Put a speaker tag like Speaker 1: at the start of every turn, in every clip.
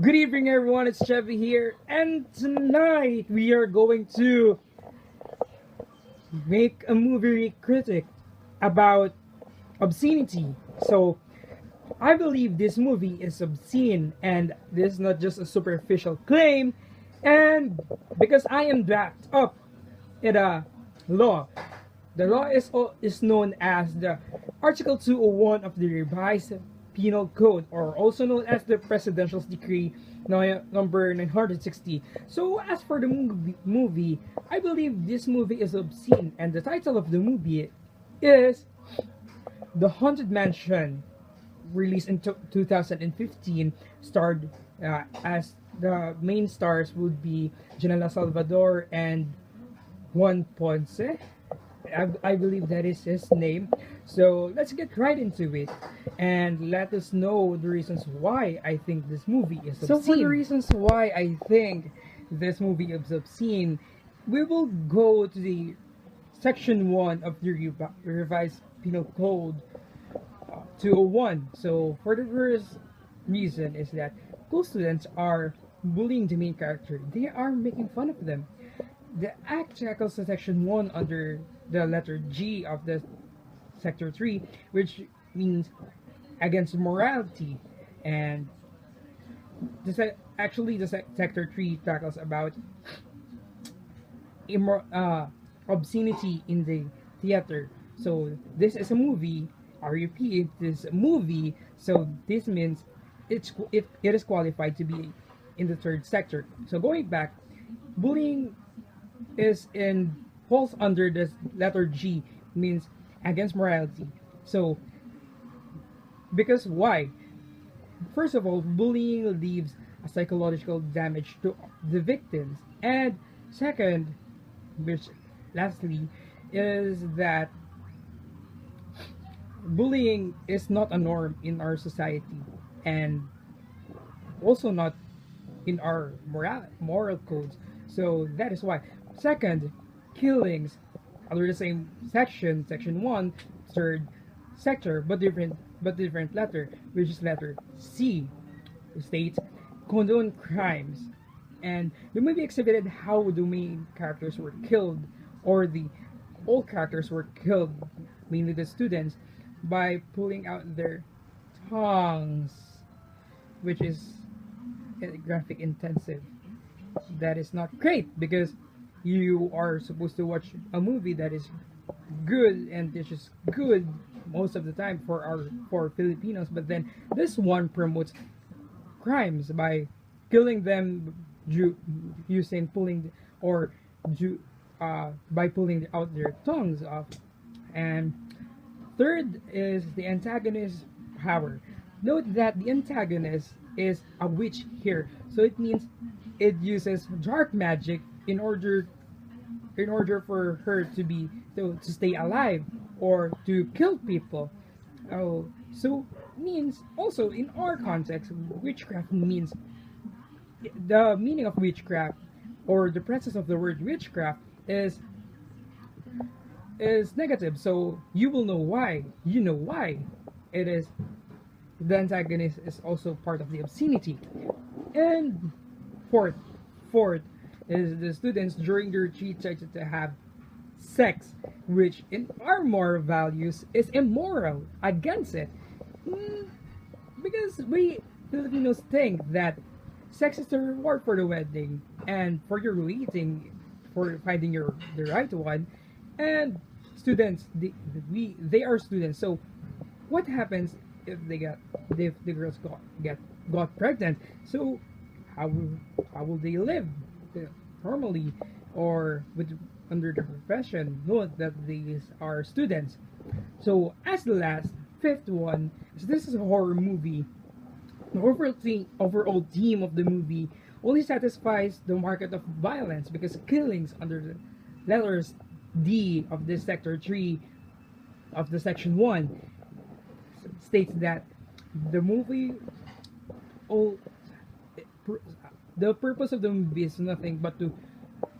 Speaker 1: Good evening, everyone. It's Chevy here, and tonight we are going to make a movie critic about obscenity. So, I believe this movie is obscene, and this is not just a superficial claim. And because I am backed up in a law, the law is known as the Article 201 of the Revised Penal Code, or also known as the Presidential Decree number 960. So, as for the movie, I believe this movie is obscene, and the title of the movie is The Haunted Mansion, released in 2015, starred as the main stars would be Janela Salvador and Juan Ponce. I believe that is his name. So let's get right into it and let us know the reasons why I think this movie is obscene. So for the reasons why I think this movie is obscene, we will go to the section 1 of the revised penal code 201. So for the first reason is that school students are bullying the main character. They are making fun of them. The act tackles the section 1 under the letter G of the sector 3, which means against morality. And actually the sector 3 tackles about obscenity in the theater. So this is a movie. I repeat, this movie. So this means it is qualified to be in the third sector. So going back, bullying falls under the letter G, means against morality. So because why? First of all, bullying leaves a psychological damage to the victims, and second, which lastly, is that bullying is not a norm in our society, and also not in our moral codes. So that is why. Second, killings under the same section 1, third sector, but different letter, which is letter C, states condone crimes. And the movie exhibited how the main characters were killed, or the all characters were killed, mainly the students, by pulling out their tongues, which is graphic intensive. That is not great, because you are supposed to watch a movie that is good, and it's just good most of the time for Filipinos, but then this one promotes crimes by killing them using pulling, or by pulling out their tongues off. And third is the antagonist power. Note that the antagonist is a witch here, so it means it uses dark magic in order for her to stay alive or to kill people. Oh, so means also in our context, witchcraft means, the meaning of witchcraft, or the presence of the word witchcraft, is negative. So you will know why. You know why it is. The antagonist is also part of the obscenity. And fourth is the students during their retreat started to have sex, which in our moral values is immoral, against it. Because we Filipinos think that sex is the reward for the wedding and for your waiting for finding the right one. And students, they are students. So what happens if the girls got pregnant? So how will they live normally, or with under the profession? Note that these are students. So as the last fifth one, so this is a horror movie. The overall theme of the movie only satisfies the market of violence, because killings under the letters D of this sector 3 of the section 1 states that the movie all the purpose of the movie is nothing but to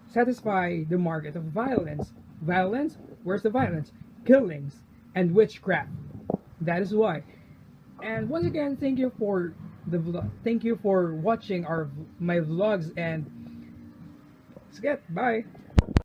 Speaker 1: satisfy the market of violence. Violence? Where's the violence? Killings and witchcraft. That is why. And once again, thank you for Thank you for watching my vlogs, and let's get bye.